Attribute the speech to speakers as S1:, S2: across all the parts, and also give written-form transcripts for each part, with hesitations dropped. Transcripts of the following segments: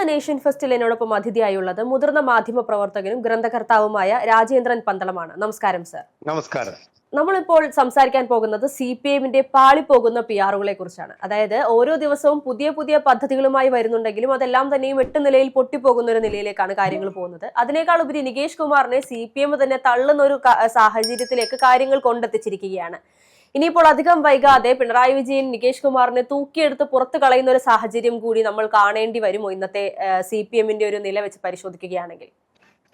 S1: ഇന്ന് നേഷൻ ഫെസ്റ്റിൽ എന്നോടൊപ്പം അതിഥിയായുള്ളത് മുതിർന്ന മാധ്യമ പ്രവർത്തകനും ഗ്രന്ഥകർത്താവുമായ രാജേന്ദ്രൻ പന്തളമാണ്. നമസ്കാരം സർ.
S2: നമസ്കാരം.
S1: നമ്മളിപ്പോൾ സംസാരിക്കാൻ പോകുന്നത് CPM-ന്റെ പാളിപ്പോകുന്ന PR-കളെ കുറിച്ചാണ്. അതായത് ഓരോ ദിവസവും പുതിയ പുതിയ പദ്ധതികളുമായി വരുന്നുണ്ടെങ്കിലും അതെല്ലാം തന്നെയും 8 നിലയിൽ പൊട്ടിപ്പോകുന്ന ഒരു നിലയിലേക്കാണ് കാര്യങ്ങൾ പോകുന്നത്. അതിനേക്കാൾ ഉപരി നികേഷ് കുമാറിനെ CPM തന്നെ തള്ളുന്ന ഒരു സാഹചര്യത്തിലേക്ക് കാര്യങ്ങൾ കൊണ്ടെത്തിച്ചിരിക്കുകയാണ്. ഇനിയിപ്പോൾ അധികം വൈകാതെ പിണറായി വിജയൻ നികേഷ് കുമാറിനെ തൂക്കിയെടുത്ത് പുറത്തു കളയുന്ന ഒരു സാഹചര്യം കൂടി നമ്മൾ കാണേണ്ടി വരുമോ ഇന്നത്തെ CPM-ന്റെ ഒരു നില വെച്ച് പരിശോധിക്കുകയാണെങ്കിൽ?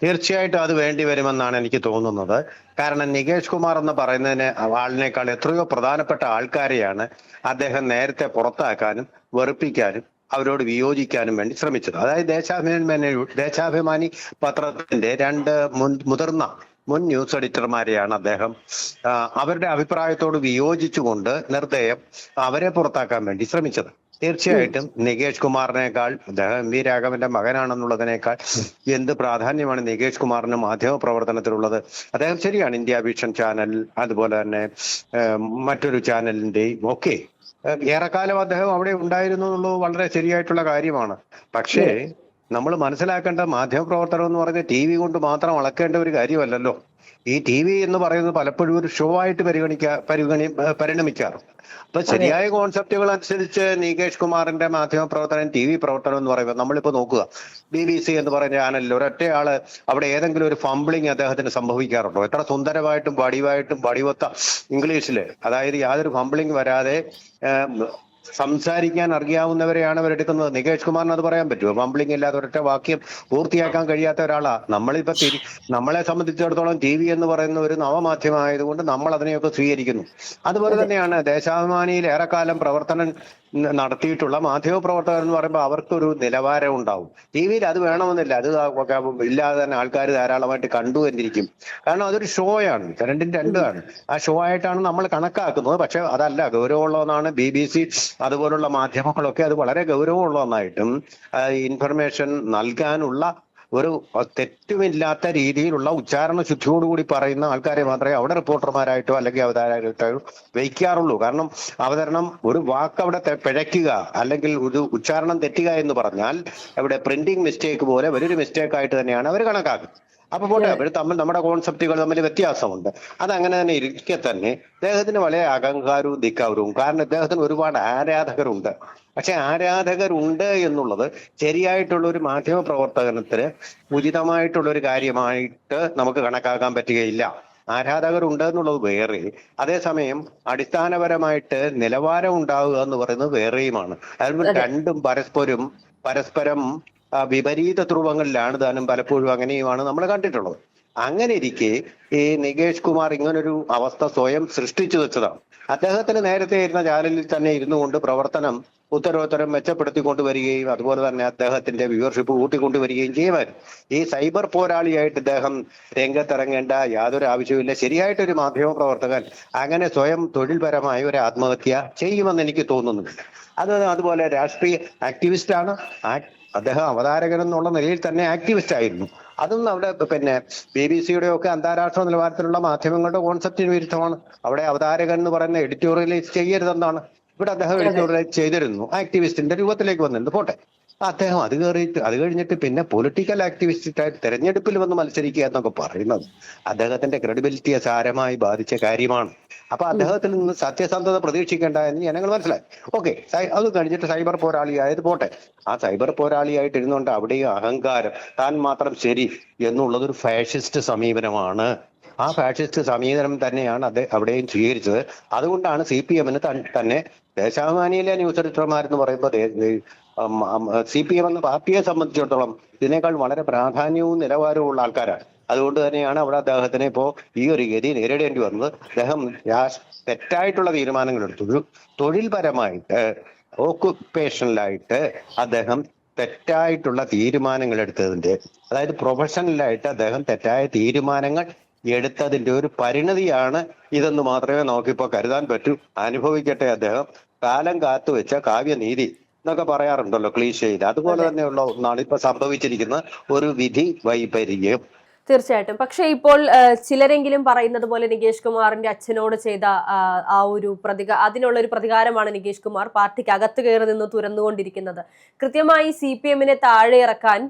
S2: തീർച്ചയായിട്ടും അത് വേണ്ടി വരുമെന്നാണ് എനിക്ക് തോന്നുന്നത്. കാരണം നികേഷ് കുമാർ എന്ന് പറയുന്നതിന് ആളിനേക്കാൾ എത്രയോ പ്രധാനപ്പെട്ട ആൾക്കാരെയാണ് അദ്ദേഹം നേരത്തെ പുറത്താക്കാനും വെറുപ്പിക്കാനും അവരോട് വിയോജിക്കാനും വേണ്ടി ശ്രമിച്ചത്. അതായത് ദേശാഭിമാനി പത്രത്തിന്റെ 2 മുൻ ന്യൂസ് എഡിറ്റർമാരെയാണ് അദ്ദേഹം അവരുടെ അഭിപ്രായത്തോട് വിയോജിച്ചുകൊണ്ട് നിർദ്ദയം അവരെ പുറത്താക്കാൻ വേണ്ടി ശ്രമിച്ചത്. തീർച്ചയായിട്ടും നികേഷ് കുമാറിനേക്കാൾ അദ്ദേഹം MV രാഘവന്റെ മകനാണെന്നുള്ളതിനേക്കാൾ എന്ത് പ്രാധാന്യമാണ് നികേഷ് കുമാറിന് മാധ്യമ പ്രവർത്തനത്തിലുള്ളത്. അദ്ദേഹം ശരിയാണ്, ഇന്ത്യ വിഷൻ ചാനൽ അതുപോലെ തന്നെ മറ്റൊരു ചാനലിന്റെയും ഒക്കെ ഏറെക്കാലം അദ്ദേഹം അവിടെ ഉണ്ടായിരുന്നു എന്നുള്ളത് വളരെ ശരിയായിട്ടുള്ള കാര്യമാണ്. പക്ഷേ നമ്മൾ മനസ്സിലാക്കേണ്ട മാധ്യമപ്രവർത്തനം എന്ന് പറയുന്നത് TV കൊണ്ട് മാത്രം അളക്കേണ്ട ഒരു കാര്യമല്ലല്ലോ. ഈ TV എന്ന് പറയുന്നത് പലപ്പോഴും ഒരു ഷോ ആയിട്ട് പരിണമിക്കാറുണ്ട്. അപ്പൊ ശരിയായ കോൺസെപ്റ്റുകൾ അനുസരിച്ച് നികേഷ് കുമാറിന്റെ മാധ്യമ പ്രവർത്തനം TV പ്രവർത്തനം എന്ന് പറയുമ്പോൾ നമ്മളിപ്പോ നോക്കുക, BBC എന്ന് പറയുന്ന ചാനലിൽ ഒരൊറ്റയാള് അവിടെ ഏതെങ്കിലും ഒരു ഫംബ്ലിങ് അദ്ദേഹത്തിന് സംഭവിക്കാറുണ്ടോ? എത്ര സുന്ദരമായിട്ടും വടിവത്ത ഇംഗ്ലീഷില്, അതായത് യാതൊരു ഫംബ്ലിങ് വരാതെ സംസാരിക്കാൻ അറിയാവുന്നവരെയാണ് അവരെടുക്കുന്നത്. നികേഷ് കുമാറിന് അത് പറയാൻ പറ്റുമോ? ഫംബ്ലിങ് ഇല്ലാതെ ഒരൊറ്റ വാക്യം പൂർത്തിയാക്കാൻ കഴിയാത്ത ഒരാളാ. നമ്മളെ സംബന്ധിച്ചിടത്തോളം TV എന്ന് പറയുന്ന ഒരു നവമാധ്യമം ആയതുകൊണ്ട് നമ്മൾ അതിനെയൊക്കെ സ്വീകരിക്കുന്നു. അതുപോലെ തന്നെയാണ് ദേശാഭിമാനിയിൽ ഏറെക്കാലം പ്രവർത്തനം നടത്തിയിട്ടുള്ള മാധ്യമ പ്രവർത്തകർ എന്ന് പറയുമ്പോൾ അവർക്കൊരു നിലവാരം ഉണ്ടാവും. TV-യിൽ അത് വേണമെന്നില്ല, അത് ഇല്ലാതെ തന്നെ ആൾക്കാർ ധാരാളമായിട്ട് കണ്ടു എന്നിരിക്കും. കാരണം അതൊരു ഷോയാണ്, രണ്ടാണ്. ആ ഷോ ആയിട്ടാണ് നമ്മൾ കണക്കാക്കുന്നത്. പക്ഷെ അതല്ല, ഗൗരവമുള്ളതെന്നാണ് BBC അതുപോലുള്ള മാധ്യമങ്ങളൊക്കെ അത് വളരെ ഗൗരവമുള്ള ഒന്നായിട്ടും ഇൻഫർമേഷൻ നൽകാനുള്ള ഒരു തെറ്റുമില്ലാത്ത രീതിയിലുള്ള ഉച്ചാരണ ശുദ്ധിയോടുകൂടി പറയുന്ന ആൾക്കാരെ മാത്രമേ അവിടെ റിപ്പോർട്ടർമാരായിട്ടോ അല്ലെങ്കിൽ അവതാരകരായിട്ടോ വയ്ക്കാറുള്ളൂ. കാരണം അവതരണം ഒരു വാക്ക് അവിടെ പിഴയ്ക്കുക അല്ലെങ്കിൽ ഒരു ഉച്ചാരണം തെറ്റുക എന്ന് പറഞ്ഞാൽ അവിടെ പ്രിന്റിംഗ് മിസ്റ്റേക്ക് പോലെ വലിയൊരു മിസ്റ്റേക്ക് ആയിട്ട് തന്നെയാണ് അവർ കണക്കാക്കുന്നത്. അപ്പൊ പോട്ടെ, അവർ നമ്മുടെ കോൺസെപ്റ്റുകൾ തമ്മിൽ വ്യത്യാസമുണ്ട്. അതങ്ങനെ തന്നെ ഇരിക്കെ തന്നെ അദ്ദേഹത്തിന് വളരെ അഹങ്കാരവും ധിക്കാരവും. കാരണം ഇദ്ദേഹത്തിന് ഒരുപാട് ആരാധകരുണ്ട്. പക്ഷെ ആരാധകരുണ്ട് എന്നുള്ളത് ശരിയായിട്ടുള്ള ഒരു മാധ്യമ പ്രവർത്തനത്തിന് ഉചിതമായിട്ടുള്ള ഒരു കാര്യമായിട്ട് നമുക്ക് കണക്കാക്കാൻ പറ്റുകയില്ല. ആരാധകരുണ്ട് എന്നുള്ളത് വേറെ, അതേസമയം അടിസ്ഥാനപരമായിട്ട് നിലവാരം ഉണ്ടാവുക എന്ന് പറയുന്നത് വേറെയുമാണ്. അതുകൊണ്ട് രണ്ടും പരസ്പരം വിപരീത ധ്രുവങ്ങളിലാണ് താനും പലപ്പോഴും അങ്ങനെയുമാണ് നമ്മൾ കണ്ടിട്ടുള്ളത്. അങ്ങനെ ഇരിക്കെ ഈ നികേഷ് കുമാർ ഇങ്ങനൊരു അവസ്ഥ സ്വയം സൃഷ്ടിച്ചു വെച്ചതാണ്. അദ്ദേഹത്തിന് നേരത്തെ ഇരുന്ന ചാനലിൽ തന്നെ ഇരുന്നു കൊണ്ട് പ്രവർത്തനം ഉത്തരോത്തരം മെച്ചപ്പെടുത്തിക്കൊണ്ടുവരികയും അതുപോലെ തന്നെ അദ്ദേഹത്തിന്റെ വ്യൂവർഷിപ്പ് കൂട്ടിക്കൊണ്ടുവരികയും ചെയ്യുമായിരുന്നു. ഈ സൈബർ പോരാളിയായിട്ട് ഇദ്ദേഹം രംഗത്തിറങ്ങേണ്ട യാതൊരു ആവശ്യവുമില്ല. ശരിയായിട്ടൊരു മാധ്യമ പ്രവർത്തകൻ അങ്ങനെ സ്വയം തൊഴിൽപരമായ ഒരു ആത്മഹത്യ ചെയ്യുമെന്ന് എനിക്ക് തോന്നുന്നില്ല. അതുപോലെ രാഷ്ട്രീയ ആക്ടിവിസ്റ്റാണ്. അദ്ദേഹം അവതാരകൻ എന്നുള്ള നിലയിൽ തന്നെ ആക്ടിവിസ്റ്റ് ആയിരുന്നു. അതും അവിടെ BBC-യുടെ ഒക്കെ അന്താരാഷ്ട്ര നിലവാരത്തിലുള്ള മാധ്യമങ്ങളുടെ കോൺസെപ്റ്റിന് വിരുദ്ധമാണ്. അവിടെ അവതാരകൻ എന്ന് പറയുന്ന എഡിറ്റോറിയലൈസ് ചെയ്യരുതെന്നാണ്. ഇവിടെ അദ്ദേഹം എഡിറ്റോറിയലൈസ് ചെയ്തിരുന്നു, ആക്ടിവിസ്റ്റിന്റെ രൂപത്തിലേക്ക് വന്നിരുന്നു. പോട്ടെ, അദ്ദേഹം അത് കഴിഞ്ഞിട്ട് പിന്നെ പൊളിറ്റിക്കൽ ആക്ടിവിസ്റ്റായിട്ട് തെരഞ്ഞെടുപ്പിൽ വന്ന് മത്സരിക്കുക എന്നൊക്കെ പറയുന്നത് അദ്ദേഹത്തിന്റെ ക്രെഡിബിലിറ്റിയെ സാരമായി ബാധിച്ച കാര്യമാണ്. അപ്പൊ അദ്ദേഹത്തിൽ നിന്ന് സത്യസന്ധത പ്രതീക്ഷിക്കേണ്ട എന്ന് ജനങ്ങൾ മനസ്സിലായി. ഓക്കെ, അത് കഴിഞ്ഞിട്ട് സൈബർ പോരാളിയായത് പോട്ടെ. ആ സൈബർ പോരാളിയായിട്ട് ഇരുന്നുകൊണ്ട് അവിടെയും അഹങ്കാരം, താൻ മാത്രം ശരി എന്നുള്ളതൊരു ഫാഷിസ്റ്റ് സമീപനമാണ്. ആ ഫാഷിസ്റ്റ് സമീപനം തന്നെയാണ് അവിടെയും സ്വീകരിച്ചത്. അതുകൊണ്ടാണ് CPM-ന് തന്നെ ദേശാഭിമാനിയിലെ ന്യൂസ് എഡിറ്റർമാരെന്ന് പറയുമ്പോൾ CPM എന്ന പാർട്ടിയെ സംബന്ധിച്ചിടത്തോളം ഇതിനേക്കാൾ വളരെ പ്രാധാന്യവും നിലവാരവും ഉള്ള ആൾക്കാരാണ്. അതുകൊണ്ട് തന്നെയാണ് അവിടെ അദ്ദേഹത്തിന് ഇപ്പോ ഈ ഒരു ഗതി നേരിടേണ്ടി വന്നത്. അദ്ദേഹം തെറ്റായിട്ടുള്ള തീരുമാനങ്ങൾ എടുത്തു. തൊഴിൽപരമായിട്ട് ഓക്കുപേഷണലായിട്ട് അദ്ദേഹം തെറ്റായിട്ടുള്ള തീരുമാനങ്ങൾ എടുത്തതിന്റെ, അതായത് പ്രൊഫഷണലായിട്ട് അദ്ദേഹം തെറ്റായ തീരുമാനങ്ങൾ എടുത്തതിന്റെ ഒരു പരിണതിയാണ് ഇതെന്ന് മാത്രമേ നമുക്കിപ്പോ കരുതാൻ പറ്റൂ. അനുഭവിക്കട്ടെ അദ്ദേഹം. കാലം കാത്തുവെച്ച കാവ്യനീതി എന്നൊക്കെ പറയാറുണ്ടല്ലോ ക്ലീശയിൽ. അതുപോലെ തന്നെയുള്ള ഒന്നാണ് ഇപ്പൊ സംഭവിച്ചിരിക്കുന്ന ഒരു വിധി വൈപര്യം.
S1: തീർച്ചയായിട്ടും. പക്ഷേ ഇപ്പോൾ ചിലരെങ്കിലും പറയുന്നത് പോലെ നികേഷ് കുമാറിന്റെ അച്ഛനോട് ചെയ്ത ആ ഒരു അതിനുള്ള ഒരു പ്രതികാരമാണ് നികേഷ് കുമാർ പാർട്ടിക്ക് അകത്ത് കയറി നിന്ന് തുറന്നുകൊണ്ടിരിക്കുന്നത്. കൃത്യമായി CPM-നെ താഴെ ഇറക്കാൻ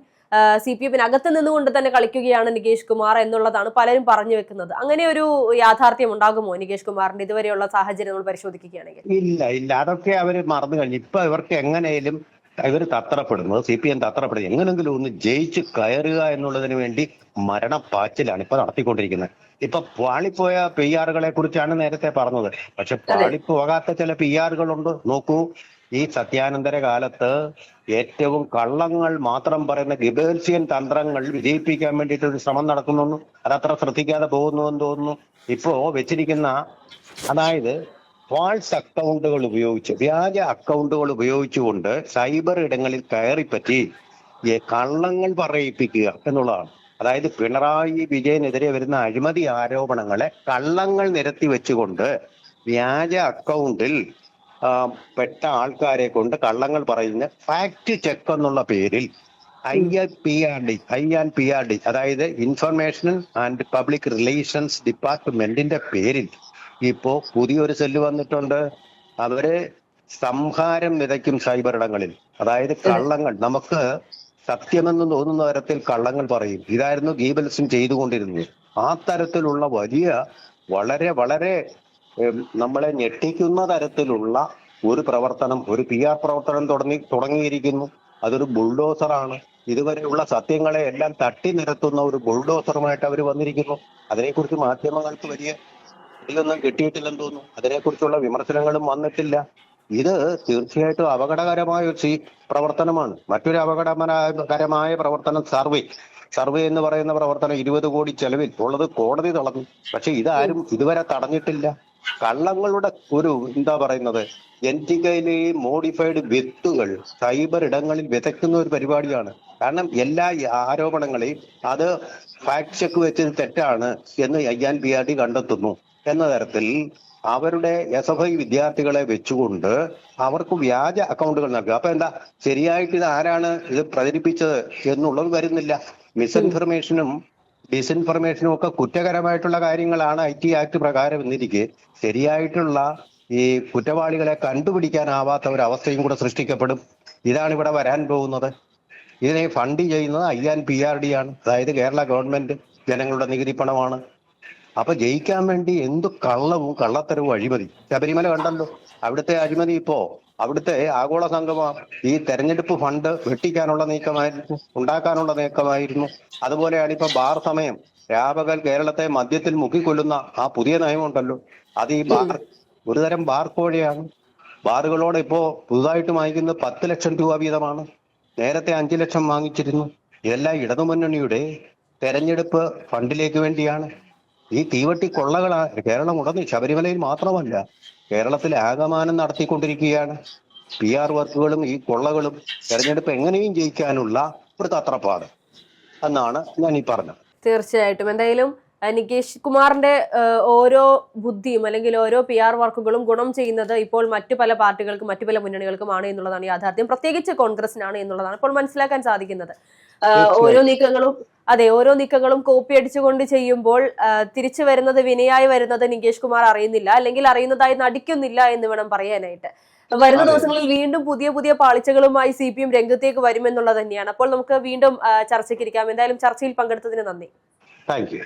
S1: CPM-നകത്ത് നിന്നുകൊണ്ട് തന്നെ കളിക്കുകയാണ് നികേഷ് കുമാർ എന്നുള്ളതാണ് പലരും പറഞ്ഞു വെക്കുന്നത്. അങ്ങനെ ഒരു യാഥാർത്ഥ്യം ഉണ്ടാകുമോ നികേഷ് കുമാറിന്റെ ഇതുവരെയുള്ള സാഹചര്യം നമ്മൾ പരിശോധിക്കുകയാണെങ്കിൽ?
S2: ഇല്ല, അതൊക്കെ അവര് മറന്നു കഴിഞ്ഞു. ഇപ്പൊ ഇവർക്ക് എങ്ങനെയും ഇവർ തത്രപ്പെടുന്നത്, CPM തത്രപ്പെടുന്നത് എങ്ങനെങ്കിലും ഒന്ന് ജയിച്ച് കയറുക എന്നുള്ളതിന് വേണ്ടി മരണപ്പാച്ചിലാണ് ഇപ്പൊ നടത്തിക്കൊണ്ടിരിക്കുന്നത്. ഇപ്പൊ പാളിപ്പോയ PR-കളെ കുറിച്ചാണ് നേരത്തെ പറഞ്ഞത്. പക്ഷെ പാളിപ്പോകാത്ത ചില PR-കളുണ്ട്. നോക്കൂ, ഈ സത്യാനന്തര കാലത്ത് ഏറ്റവും കള്ളങ്ങൾ മാത്രം പറയുന്ന ഗിബേൽസിയൻ തന്ത്രങ്ങൾ വിജയിപ്പിക്കാൻ വേണ്ടിയിട്ട് ഒരു ശ്രമം നടക്കുന്നു. അതത്ര ശ്രദ്ധിക്കാതെ പോകുന്നു എന്ന് തോന്നുന്നു. ഇപ്പോ വെച്ചിരിക്കുന്ന, അതായത് ഫാൾസ് അക്കൗണ്ടുകൾ ഉപയോഗിച്ച്, വ്യാജ അക്കൗണ്ടുകൾ ഉപയോഗിച്ചുകൊണ്ട് സൈബർ ഇടങ്ങളിൽ കയറിപ്പറ്റി കള്ളങ്ങൾ പറയിപ്പിക്കുക എന്നുള്ളതാണ്. അതായത് പിണറായി വിജയനെതിരെ വരുന്ന അഴിമതി ആരോപണങ്ങളെ കള്ളങ്ങൾ നിരത്തി വെച്ചുകൊണ്ട് വ്യാജ അക്കൗണ്ടിൽ പെട്ട ആൾക്കാരെ കൊണ്ട് കള്ളങ്ങൾ പറയുന്ന ഫാക്ട് ചെക്ക് എന്നുള്ള പേരിൽ INPRD, അതായത് ഇൻഫർമേഷൻ ആൻഡ് പബ്ലിക് റിലേഷൻസ് ഡിപ്പാർട്ട്മെന്റിന്റെ പേരിൽ ഇപ്പോ പുതിയൊരു സെല്ല് വന്നിട്ടുണ്ട്. അവര് സംഹാരം വിതയ്ക്കും സൈബർ ഇടങ്ങളിൽ. അതായത് കള്ളങ്ങൾ, നമുക്ക് സത്യമെന്ന് തോന്നുന്ന തരത്തിൽ കള്ളങ്ങൾ പറയും. ഇതായിരുന്നു ഗീബൽസും ചെയ്തുകൊണ്ടിരുന്നത്. ആ തരത്തിലുള്ള വലിയ വളരെ വളരെ നമ്മളെ ഞെട്ടിക്കുന്ന തരത്തിലുള്ള ഒരു പ്രവർത്തനം, ഒരു PR പ്രവർത്തനം തുടങ്ങിയിരിക്കുന്നു. അതൊരു ബുൾഡോസറാണ്. ഇതുവരെയുള്ള സത്യങ്ങളെ എല്ലാം തട്ടി നിരത്തുന്ന ഒരു ബുൾഡോസറുമായിട്ട് അവർ വന്നിരിക്കുന്നു. അതിനെക്കുറിച്ച് മാധ്യമങ്ങൾക്ക് വലിയ ഇതിലൊന്നും കിട്ടിയിട്ടില്ലെന്ന് തോന്നുന്നു. അതിനെക്കുറിച്ചുള്ള വിമർശനങ്ങളും വന്നിട്ടില്ല. ഇത് തീർച്ചയായിട്ടും അപകടകരമായ ഒരു പ്രവർത്തനമാണ്. മറ്റൊരു അപകടകരമായ പ്രവർത്തനം സർവേ എന്ന് പറയുന്ന പ്രവർത്തനം 20 കോടി ചെലവിൽ ഉള്ളത് കോടതി തടഞ്ഞു. പക്ഷെ ഇതാരും ഇതുവരെ തടഞ്ഞിട്ടില്ല. കള്ളങ്ങളുടെ ഒരു ജനറ്റിക്കലി മോഡിഫൈഡ് വിത്തുകൾ സൈബർ ഇടങ്ങളിൽ വിതയ്ക്കുന്ന ഒരു പരിപാടിയാണ്. കാരണം എല്ലാ ആരോപണങ്ങളെയും അത് ഫാക്ട് ചെക്ക് വെച്ചത് തെറ്റാണ് എന്ന് INPRD കണ്ടെത്തുന്നു എന്ന തരത്തിൽ അവരുടെ SFI വിദ്യാർത്ഥികളെ വെച്ചുകൊണ്ട് അവർക്ക് വ്യാജ അക്കൗണ്ടുകൾ നൽകുക. അപ്പൊ എന്താ, ശരിയായിട്ട് ഇത് ആരാണ് ഇത് പ്രചരിപ്പിച്ചത് എന്നുള്ളത് വരുന്നില്ല. മിസ്ഇൻഫർമേഷനും ഡിസ്ഇൻഫർമേഷനും ഒക്കെ കുറ്റകരമായിട്ടുള്ള കാര്യങ്ങളാണ് IT ആക്ട് പ്രകാരം എന്നിരിക്കെ ശരിയായിട്ടുള്ള ഈ കുറ്റവാളികളെ കണ്ടുപിടിക്കാനാവാത്ത ഒരു അവസ്ഥയും കൂടെ സൃഷ്ടിക്കപ്പെടും. ഇതാണ് ഇവിടെ വരാൻ പോകുന്നത്. ഇതിനെ ഫണ്ട് ചെയ്യുന്നത് INPRD ആണ്, അതായത് കേരള ഗവൺമെന്റ്, ജനങ്ങളുടെ നികുതി പണമാണ്. അപ്പൊ ജയിക്കാൻ വേണ്ടി എന്തു കള്ളവും കള്ളത്തരവും അഴിമതി. ശബരിമല കണ്ടല്ലോ, അവിടുത്തെ അഴിമതി. ഇപ്പോ അവിടുത്തെ ആഗോള സംഗമം ഈ തെരഞ്ഞെടുപ്പ് ഫണ്ട് വെട്ടിക്കാനുള്ള നീക്കമായിരുന്നു, ഉണ്ടാക്കാനുള്ള നീക്കമായിരുന്നു. അതുപോലെയാണ് ഇപ്പൊ ബാർ സമയം, രാപകൽ കേരളത്തെ മദ്യത്തിൽ മുക്കിക്കൊല്ലുന്ന ആ പുതിയ നയമുണ്ടല്ലോ, അത് ഈ ബാർ ഒരുതരം ബാർ കോഴയാണ്. ബാറുകളോട് ഇപ്പോ പുതുതായിട്ട് വാങ്ങിക്കുന്നത് 10 ലക്ഷം രൂപ വീതമാണ്. നേരത്തെ 5 ലക്ഷം വാങ്ങിച്ചിരുന്നു. ഇതെല്ലാം ഇടതുമുന്നണിയുടെ തെരഞ്ഞെടുപ്പ് ഫണ്ടിലേക്ക് വേണ്ടിയാണ്. ഈ തീവട്ടി കൊള്ളകളാണ് കേരളം ഉടനെ, ശബരിമലയിൽ മാത്രമല്ല കേരളത്തിൽ ആകമാനം നടത്തിക്കൊണ്ടിരിക്കുകയാണ്. PR വർക്കുകളും ഈ കൊള്ളകളും തെരഞ്ഞെടുപ്പ് എങ്ങനെയും ജയിക്കാനുള്ള ഒരു തത്രപ്പാട് എന്നാണ് ഞാൻ ഈ പറഞ്ഞത്.
S1: തീർച്ചയായിട്ടും. എന്തായാലും നികേഷ് കുമാറിന്റെ ഓരോ ബുദ്ധിയും അല്ലെങ്കിൽ ഓരോ PR വർക്കുകളും ഗുണം ചെയ്യുന്നത് ഇപ്പോൾ മറ്റു പല പാർട്ടികൾക്കും മറ്റു പല മുന്നണികൾക്കുമാണ് എന്നുള്ളതാണ് യാഥാർത്ഥ്യം. പ്രത്യേകിച്ച് കോൺഗ്രസിനാണ് എന്നുള്ളതാണ് ഇപ്പോൾ മനസ്സിലാക്കാൻ സാധിക്കുന്നത്. ഓരോ നീക്കങ്ങളും കോപ്പി അടിച്ചുകൊണ്ട് ചെയ്യുമ്പോൾ തിരിച്ചു വരുന്നത് വിനയായി വരുന്നത് നികേഷ് കുമാർ അറിയുന്നില്ല, അല്ലെങ്കിൽ അറിയുന്നതായി നടിക്കുന്നില്ല എന്ന് വേണം പറയാനായിട്ട്. വരുന്ന ദിവസങ്ങളിൽ വീണ്ടും പുതിയ പുതിയ പാളിച്ചകളുമായി CPM രംഗത്തേക്ക് വരുമെന്നുള്ളത് തന്നെയാണ്. അപ്പോൾ നമുക്ക് വീണ്ടും ചർച്ചയ്ക്കിരിക്കാം. എന്തായാലും ചർച്ചയിൽ പങ്കെടുത്തതിന് നന്ദി.
S2: Thank you.